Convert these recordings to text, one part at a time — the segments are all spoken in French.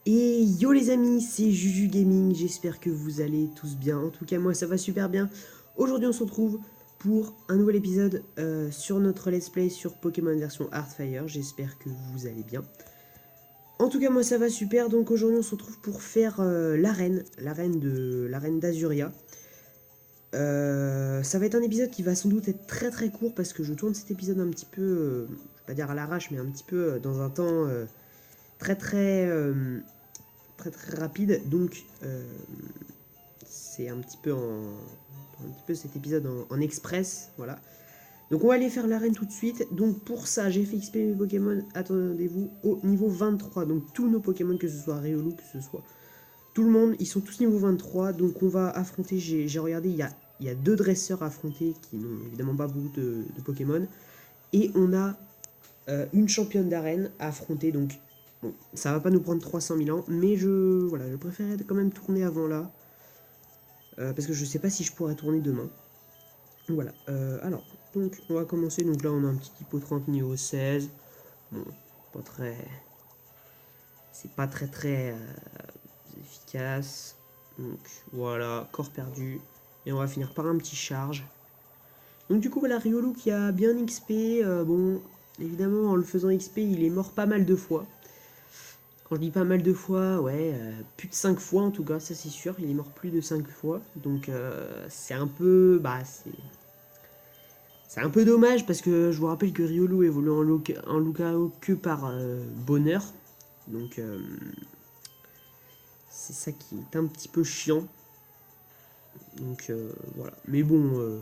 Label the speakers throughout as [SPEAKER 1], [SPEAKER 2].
[SPEAKER 1] Et yo les amis, c'est Juju Gaming, j'espère que vous allez tous bien. En tout cas moi ça va super bien. Aujourd'hui on se retrouve pour un nouvel épisode sur notre let's play sur Pokémon version Heartfire. J'espère que vous allez bien. En tout cas moi ça va super, donc aujourd'hui on se retrouve pour faire l'arène d'Azuria. Ça va être un épisode qui va sans doute être très très court parce que je tourne cet épisode un petit peu, je vais pas dire à l'arrache, mais un petit peu dans un temps très très très rapide, donc c'est un petit peu cet épisode en express, voilà. Donc on va aller faire l'arène tout de suite. Donc pour ça, j'ai fait XP mes Pokémon, attendez-vous, au niveau 23. Donc tous nos Pokémon, que ce soit Riolu, que ce soit tout le monde, ils sont tous niveau 23. Donc on va affronter, j'ai regardé, il y a deux dresseurs à affronter qui n'ont évidemment pas beaucoup de Pokémon. Et on a une championne d'arène à affronter. Donc bon, ça va pas nous prendre 300 000 ans, mais voilà, je préférais quand même tourner avant là. Parce que je sais pas si je pourrais tourner demain. Voilà, alors, donc on va commencer. Donc là on a un petit Hippo 30 niveau 16. Bon, pas très... C'est pas très efficace. Donc voilà, corps perdu. Et on va finir par un petit charge. Donc du coup voilà, Riolu qui a bien XP. Bon, évidemment en le faisant XP il est mort pas mal de fois. Quand je dis pas mal de fois, ouais, plus de 5 fois en tout cas, ça c'est sûr, il est mort plus de 5 fois. Donc c'est un peu... Bah c'est un peu dommage parce que je vous rappelle que Riolu évolue en Lucario que par bonheur. Donc c'est ça qui est un petit peu chiant. Donc voilà. Mais bon,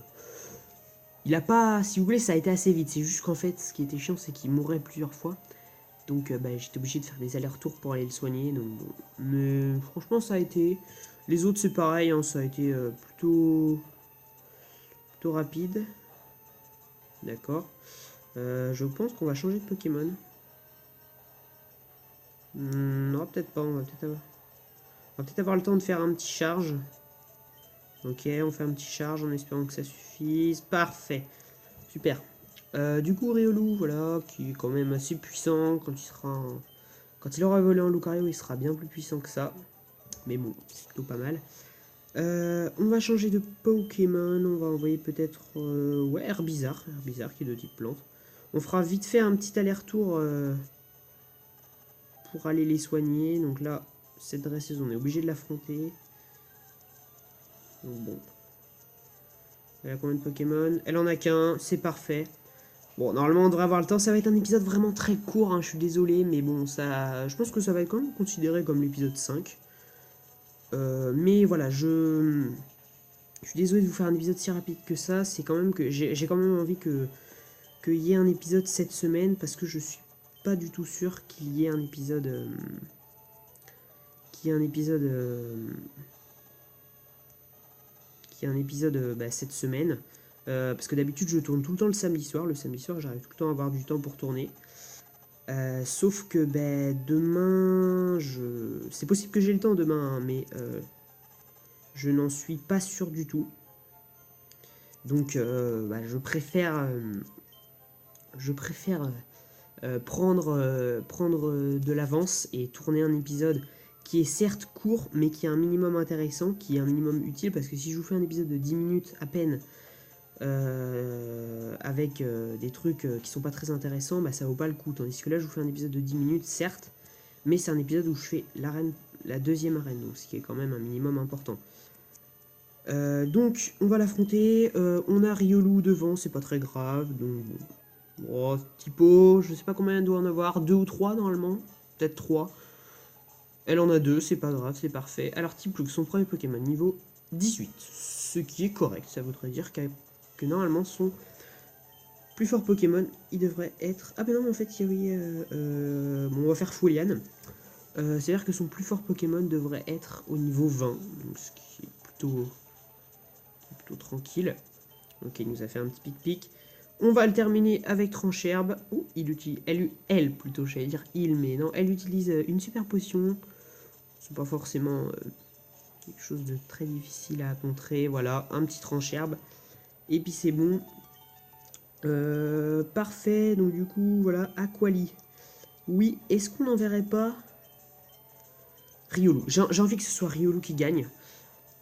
[SPEAKER 1] il a pas... Si vous voulez, ça a été assez vite. C'est juste qu'en fait, ce qui était chiant, c'est qu'il mourait plusieurs fois. Donc bah, j'étais obligé de faire des allers-retours pour aller le soigner. Donc, bon. Mais franchement, ça a été... Les autres, c'est pareil. Hein, ça a été plutôt rapide. D'accord. Je pense qu'on va changer de Pokémon. Non, peut-être pas. On va peut-être avoir le temps de faire un petit charge. Ok, on fait un petit charge en espérant que ça suffise. Parfait. Super. Du coup, Riolu, voilà, qui est quand même assez puissant. Quand il aura volé en Lucario, il sera bien plus puissant que ça. Mais bon, c'est plutôt pas mal. On va changer de Pokémon. On va envoyer peut-être... ouais, Herbizarre. Herbizarre qui est de type plante. On fera vite fait un petit aller-retour pour aller les soigner. Donc là, cette dresseuse, on est obligé de l'affronter. Donc bon. Elle a combien de Pokémon? Elle en a qu'un, c'est parfait. Bon, normalement, on devrait avoir le temps. Ça va être un épisode vraiment très court, hein, je suis désolé. Mais bon, ça, je pense que ça va être quand même considéré comme l'épisode 5. Mais voilà, je suis désolé de vous faire un épisode si rapide que ça. C'est quand même que j'ai quand même envie qu'il y ait un épisode cette semaine. Parce que je suis pas du tout sûr qu'il y ait un épisode... qu'il y ait un épisode... bah, cette semaine. Parce que d'habitude je tourne tout le temps le samedi soir. Le samedi soir j'arrive tout le temps à avoir du temps pour tourner. Sauf que bah, demain, c'est possible que j'ai le temps demain, hein, mais je n'en suis pas sûr du tout. Donc bah, je préfère prendre de l'avance et tourner un épisode qui est certes court, mais qui est un minimum intéressant, qui est un minimum utile, parce que si je vous fais un épisode de 10 minutes à peine, avec des trucs qui sont pas très intéressants, bah ça vaut pas le coup. Tandis que là, je vous fais un épisode de 10 minutes, certes, mais c'est un épisode où je fais la deuxième arène, donc ce qui est quand même un minimum important. Donc, on va l'affronter. On a Riolu devant, c'est pas très grave. Donc, bon, Typo, je sais pas combien elle doit en avoir, 2 ou 3 normalement, peut-être 3. Elle en a 2, c'est pas grave, c'est parfait. Alors, Typlux, son premier Pokémon, niveau 18, ce qui est correct, ça voudrait dire que normalement son plus fort Pokémon, il devrait être... Ah ben non, en fait, il y avait... bon, on va faire Fouliane. C'est-à-dire que son plus fort Pokémon devrait être au niveau 20, donc ce qui est plutôt tranquille. Ok, il nous a fait un petit pic-pic. On va le terminer avec Trancherbe. Oh, il utilise... Elle plutôt, j'allais dire il, mais non, elle utilise une super potion. C'est pas forcément quelque chose de très difficile à contrer. Voilà, un petit Trancherbe. Et puis c'est bon. Parfait, donc du coup, voilà, Aquali. Oui, est-ce qu'on n'enverrait pas Riolu. J'ai envie que ce soit Riolu qui gagne.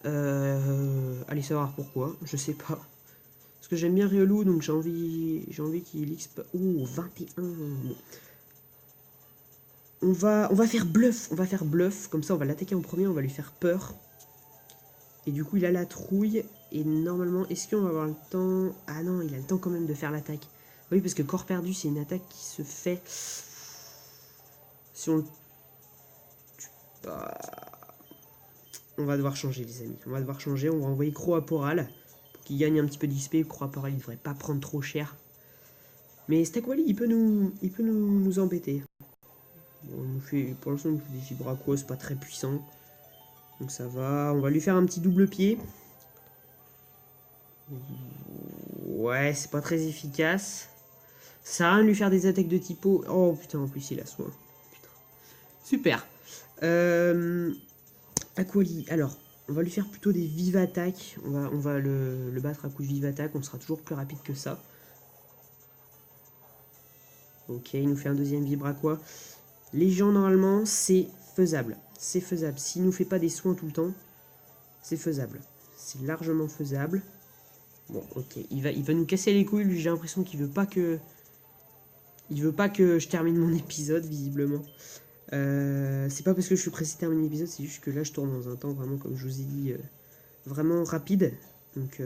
[SPEAKER 1] Allez savoir pourquoi, je sais pas. Parce que j'aime bien Riolu, donc j'ai envie qu'il XP. Oh, 21. Bon. On va faire bluff, comme ça on va l'attaquer en premier, on va lui faire peur. Et du coup il a la trouille, et normalement, est-ce qu'on va avoir le temps? Ah non, il a le temps quand même de faire l'attaque. Oui, parce que corps perdu, c'est une attaque qui se fait... Si on le tue pas... On va devoir changer les amis, on va devoir changer, on va envoyer Croaporal, pour qu'il gagne un petit peu d'XP, Croaporal il devrait pas prendre trop cher. Mais Stakwali il peut nous embêter. Bon, pour l'instant, il nous fait des Vibraqua, c'est pas très puissant. Donc ça va. On va lui faire un petit double pied. Ouais, c'est pas très efficace. Ça sert à rien de lui faire des attaques de typo. Oh putain, en plus il a soin. Putain. Super. Aquali. Alors, on va lui faire plutôt des vives attaques. On va le battre à coup de vive attaque. On sera toujours plus rapide que ça. Ok, il nous fait un deuxième Vibraqua. Les gens, normalement, c'est faisable. C'est faisable. S'il nous fait pas des soins tout le temps, c'est faisable. C'est largement faisable. Bon, ok. Il va nous casser les couilles. Lui, j'ai l'impression qu'il veut pas que... Il veut pas que je termine mon épisode, visiblement. C'est pas parce que je suis pressé de terminer l'épisode, c'est juste que là, je tourne dans un temps vraiment, comme je vous ai dit, vraiment rapide. Donc...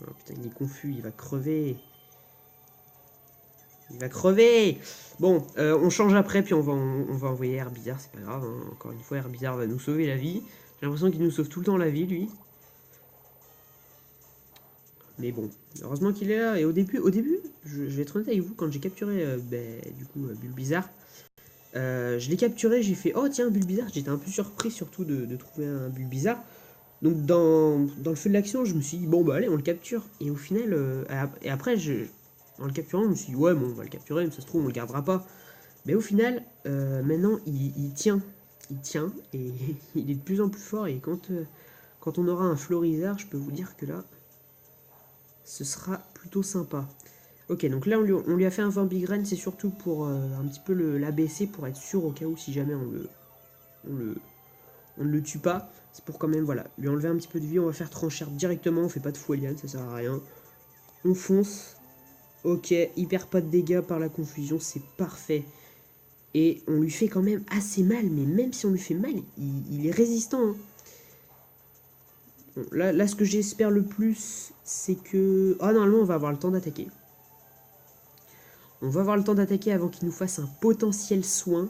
[SPEAKER 1] Oh putain, il est confus, il va crever. Il va crever. Bon, on change après, puis on va envoyer Herbizarre, c'est pas grave. Hein. Encore une fois, Herbizarre va nous sauver la vie. J'ai l'impression qu'il nous sauve tout le temps la vie, lui. Mais bon, heureusement qu'il est là. Et au début, je vais être honnête avec vous, quand j'ai capturé, du coup, Bulbizarre, je l'ai capturé, j'ai fait, oh tiens, Bulbizarre. J'étais un peu surpris, surtout, de trouver un Bulbizarre. Donc, dans le feu de l'action, je me suis dit, bon, bah allez, on le capture. Et au final, et après, en le capturant, je me suis dit, ouais, bon, on va le capturer, mais ça se trouve, on le gardera pas. Mais au final, maintenant, il tient. Il tient, et il est de plus en plus fort. Et quand on aura un Florizard, je peux vous dire que là, ce sera plutôt sympa. Ok, donc là, on lui a fait un Vampigraine, c'est surtout pour un petit peu l'abaisser, pour être sûr au cas où, si jamais on ne le tue pas. C'est pour quand même, voilà, lui enlever un petit peu de vie. On va faire tranchère directement, on fait pas de Foueliane, ça sert à rien. On fonce. Ok, il perd pas de dégâts par la confusion, c'est parfait. Et on lui fait quand même assez mal, mais même si on lui fait mal, il est résistant. Hein. Bon, là, ce que j'espère le plus, c'est que... Ah, normalement, on va avoir le temps d'attaquer. On va avoir le temps d'attaquer avant qu'il nous fasse un potentiel soin.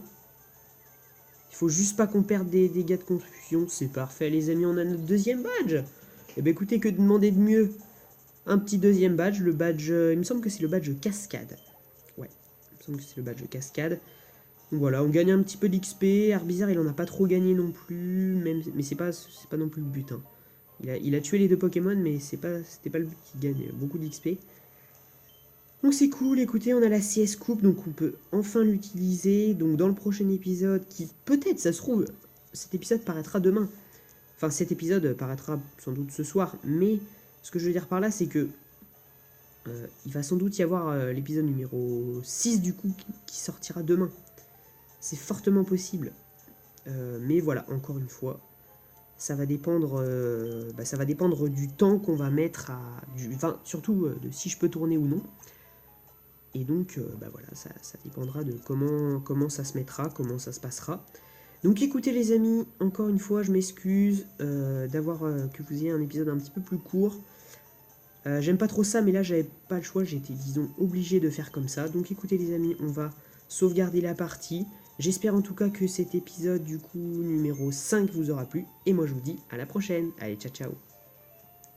[SPEAKER 1] Il faut juste pas qu'on perde des dégâts de confusion. C'est parfait, les amis, on a notre deuxième badge. Eh bien, écoutez, que demander de mieux? Un petit deuxième badge, le badge... il me semble que c'est le badge cascade. Ouais, il me semble que c'est le badge cascade. Donc voilà, on gagne un petit peu d'XP. Herbizarre, il en a pas trop gagné non plus, mais c'est pas non plus le but. Hein. Il a tué les deux Pokémon, mais c'était pas le but qu'il gagne beaucoup d'XP. Donc c'est cool, écoutez, on a la CS Coupe, donc on peut enfin l'utiliser. Donc dans le prochain épisode, qui peut-être, ça se trouve, cet épisode paraîtra demain. Enfin, cet épisode paraîtra sans doute ce soir, mais ce que je veux dire par là, c'est que il va sans doute y avoir l'épisode numéro 6 du coup, qui sortira demain. C'est fortement possible. Mais voilà, encore une fois, ça va dépendre du temps qu'on va mettre à... Enfin, surtout de si je peux tourner ou non. Et donc, voilà, ça dépendra de comment ça se mettra, comment ça se passera. Donc écoutez les amis, encore une fois, je m'excuse d'avoir que vous ayez un épisode un petit peu plus court. J'aime pas trop ça, mais là, j'avais pas le choix. J'étais, disons, obligé de faire comme ça. Donc écoutez les amis, on va sauvegarder la partie. J'espère en tout cas que cet épisode du coup numéro 5 vous aura plu. Et moi je vous dis à la prochaine. Allez, ciao ciao.